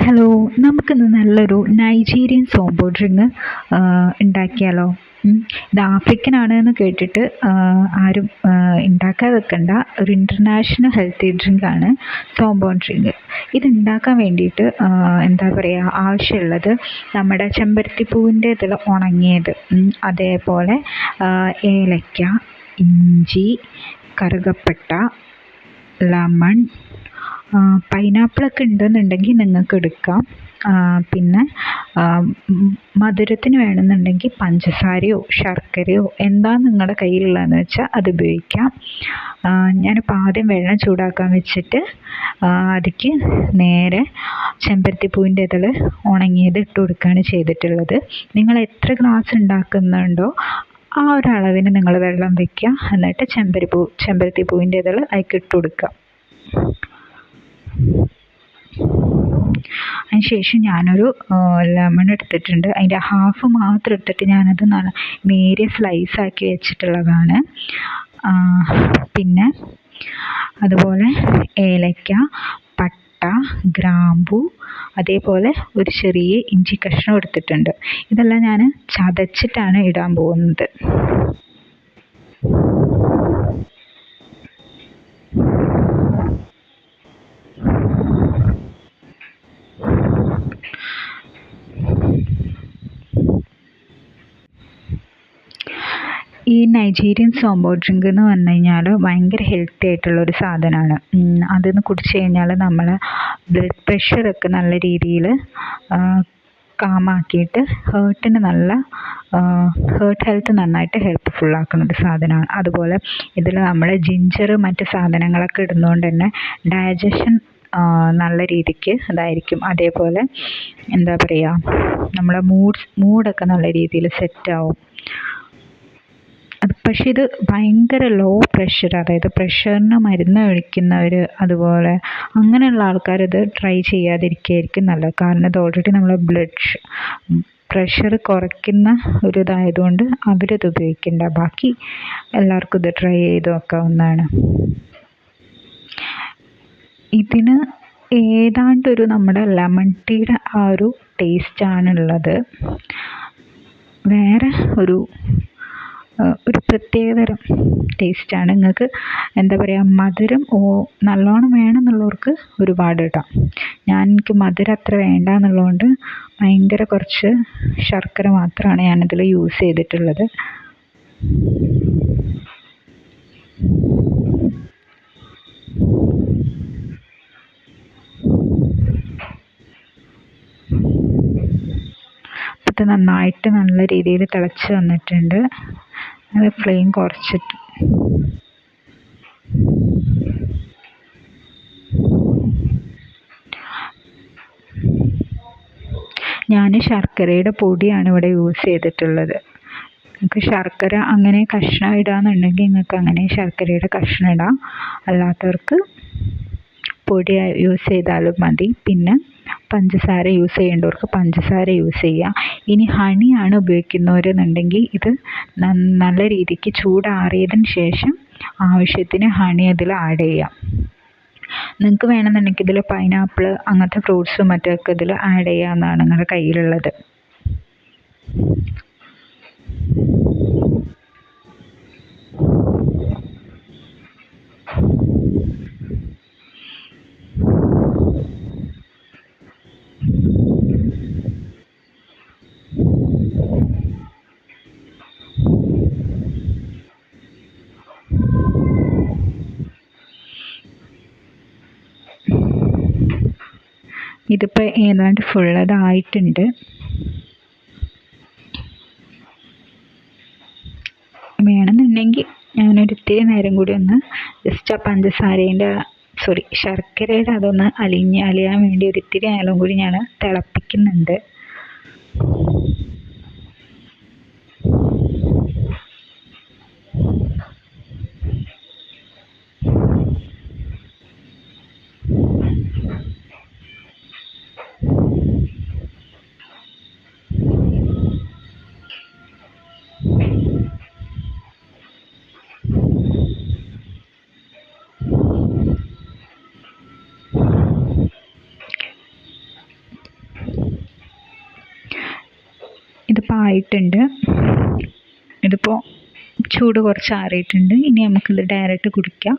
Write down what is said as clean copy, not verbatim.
Hello, നമുക്കിന്ന് നല്ലൊരു Nigerian Sompo drink ഉണ്ടാക്കിയാലോ? ഇത് ആഫ്രിക്കൻ ആണെന്ന് കേട്ടിട്ട് ആരും ഉണ്ടാക്കാതെ വെക്കണ്ട. ഒരു ഇൻ്റർനാഷണൽ ഹെൽത്തി ഡ്രിങ്കാണ് സോംബോ ഡ്രിങ്ക്. ഇത് ഉണ്ടാക്കാൻ വേണ്ടിയിട്ട് എന്താ പറയുക, ആവശ്യമുള്ളത് നമ്മുടെ ചെമ്പരത്തിപ്പൂവിൻ്റെ ഇതിൽ ഉണങ്ങിയത്, അതേപോലെ ഏലക്ക, ഇഞ്ചി, കറുകപ്പട്ട, ലെമൺ, പൈനാപ്പിളൊക്കെ ഉണ്ടെന്നുണ്ടെങ്കിൽ നിങ്ങൾക്ക് എടുക്കാം. പിന്നെ മധുരത്തിന് വേണമെന്നുണ്ടെങ്കിൽ പഞ്ചസാരയോ ശർക്കരയോ എന്താ നിങ്ങളുടെ കയ്യിലുള്ളതെന്ന് വെച്ചാൽ അത് ഉപയോഗിക്കാം. ഞാനിപ്പോൾ ആദ്യം വെള്ളം ചൂടാക്കാൻ വെച്ചിട്ട് അതിലേക്ക് നേരെ ചെമ്പരത്തിപ്പൂവിൻ്റെ ഇതൾ ഉണങ്ങിയത് ഇട്ട് കൊടുക്കുകയാണ് ചെയ്തിട്ടുള്ളത്. നിങ്ങൾ എത്ര ഗ്ലാസ് ഉണ്ടാക്കുന്നുണ്ടോ ആ ഒരു അളവിന് നിങ്ങൾ വെള്ളം വയ്ക്കുക. എന്നിട്ട് ചെമ്പരത്തിപ്പൂവിൻ്റെ ഇതൾ അതിലേക്ക് ഇട്ട് കൊടുക്കുക. അതിന് ശേഷം ഞാനൊരു ലെമൺ എടുത്തിട്ടുണ്ട്. അതിൻ്റെ ഹാഫ് മാത്രം എടുത്തിട്ട് ഞാനത് നേരിയ സ്ലൈസാക്കി വെച്ചിട്ടുള്ളതാണ്. പിന്നെ അതുപോലെ ഏലക്ക, പട്ട, ഗ്രാമ്പു, അതേപോലെ ഒരു ചെറിയ ഇഞ്ചി കഷ്ണം എടുത്തിട്ടുണ്ട്. ഇതെല്ലാം ഞാൻ ചതച്ചിട്ടാണ് ഇടാൻ പോകുന്നത്. ഈ നൈജീരിയൻ സോംബോ ഡ്രിങ്ക് എന്ന് പറഞ്ഞു കഴിഞ്ഞാൽ ഭയങ്കര ഹെൽത്തി ആയിട്ടുള്ളൊരു സാധനമാണ്. അതൊന്ന് കുടിച്ച് കഴിഞ്ഞാൽ നമ്മളെ ബ്ലഡ് പ്രഷറൊക്കെ നല്ല രീതിയിൽ കാമാക്കിയിട്ട് ഹേർട്ട് ഹെൽത്ത് നന്നായിട്ട് ഹെൽപ്ഫുൾ ആക്കുന്ന ഒരു സാധനമാണ്. അതുപോലെ ഇതിൽ നമ്മൾ ജിഞ്ചർ മറ്റ് സാധനങ്ങളൊക്കെ ഇടുന്നതുകൊണ്ട് തന്നെ ഡൈജഷൻ നല്ല രീതിക്ക് ഇതായിരിക്കും. അതേപോലെ എന്താ പറയുക, നമ്മളെ മൂഡൊക്കെ നല്ല രീതിയിൽ സെറ്റാവും. പക്ഷേ ഇത് ഭയങ്കര ലോ പ്രഷർ, അതായത് പ്രഷറിന് മരുന്ന് കഴിക്കുന്നവർ, അതുപോലെ അങ്ങനെയുള്ള ആൾക്കാർ ഇത് ട്രൈ ചെയ്യാതിരിക്കുകയായിരിക്കും നല്ലത്. കാരണം ഇത് ഓൾറെഡി നമ്മളെ പ്രഷർ കുറയ്ക്കുന്ന ഒരു ഇതായതുകൊണ്ട് അവരിത് ഉപയോഗിക്കേണ്ട. ബാക്കി എല്ലാവർക്കും ഇത് ട്രൈ ചെയ്ത് നോക്കാവുന്നതാണ്. ഇതിന് ഏതാണ്ടൊരു നമ്മുടെ ലെമൺ ടീയുടെ ആ ഒരു ടേസ്റ്റാണുള്ളത്. വേറെ ഒരു പ്രത്യേകതരം ടേസ്റ്റാണ്. നിങ്ങൾക്ക് എന്താ പറയുക, മധുരം നല്ലോണം വേണമെന്നുള്ളവർക്ക് ഒരുപാട് ഇടാം. എനിക്ക് മധുരം അത്ര വേണ്ട എന്നുള്ളതുകൊണ്ട് ഭയങ്കര കുറച്ച് ശർക്കര മാത്രമാണ് ഞാനിതിൽ യൂസ് ചെയ്തിട്ടുള്ളത്. ഇത് നന്നായിട്ട് നല്ല രീതിയിൽ തിളച്ച് വന്നിട്ടുണ്ട്. അത് ഫ്ലെയിം കുറച്ചിട്ട് ഞാൻ ശർക്കരയുടെ പൊടിയാണ് ഇവിടെ യൂസ് ചെയ്തിട്ടുള്ളത്. നിങ്ങൾക്ക് ശർക്കര അങ്ങനെ കഷ്ണം ഇടാന്നുണ്ടെങ്കിൽ നിങ്ങൾക്ക് അങ്ങനെ ശർക്കരയുടെ കഷ്ണം ഇടാം. അല്ലാത്തവർക്ക് പൊടി യൂസ് ചെയ്താലും മതി. പിന്നെ പഞ്ചസാര യൂസ് ചെയ്യേണ്ടവർക്ക് പഞ്ചസാര യൂസ് ചെയ്യാം. ഇനി ഹണിയാണ് ഉപയോഗിക്കുന്നവരെന്നുണ്ടെങ്കിൽ ഇത് നല്ല രീതിക്ക് ചൂടാറിയതിന് ശേഷം ആവശ്യത്തിന് ഹണി അതിൽ ആഡ് ചെയ്യാം. നിങ്ങൾക്ക് വേണമെന്നുണ്ടെങ്കിൽ ഇതിൽ പൈനാപ്പിൾ അങ്ങനത്തെ ഫ്രൂട്ട്സും മറ്റൊക്കെ ഇതിൽ ആഡ് ചെയ്യാവുന്നതാണ് നിങ്ങളുടെ കയ്യിലുള്ളത്. ഇതിപ്പോൾ ഏതാണ്ട് ഫുള്ളതായിട്ടുണ്ട്. വേണമെന്നുണ്ടെങ്കിൽ ഞാനൊരിത്തിരി നേരം കൂടി ഒന്ന് ജസ്റ്റ് ആ ശർക്കരയുടെ അതൊന്ന് അലിയാൻ വേണ്ടി ഒരിത്തിരി നേരം കൂടി ഞാൻ തിളപ്പിക്കുന്നുണ്ട്. ഇതിപ്പോൾ ആയിട്ടുണ്ട്. ഇതിപ്പോൾ ചൂട് കുറച്ച് ആറിയിട്ടുണ്ട്. ഇനി നമുക്കിത് ഡയറക്റ്റ് കുടിക്കാം.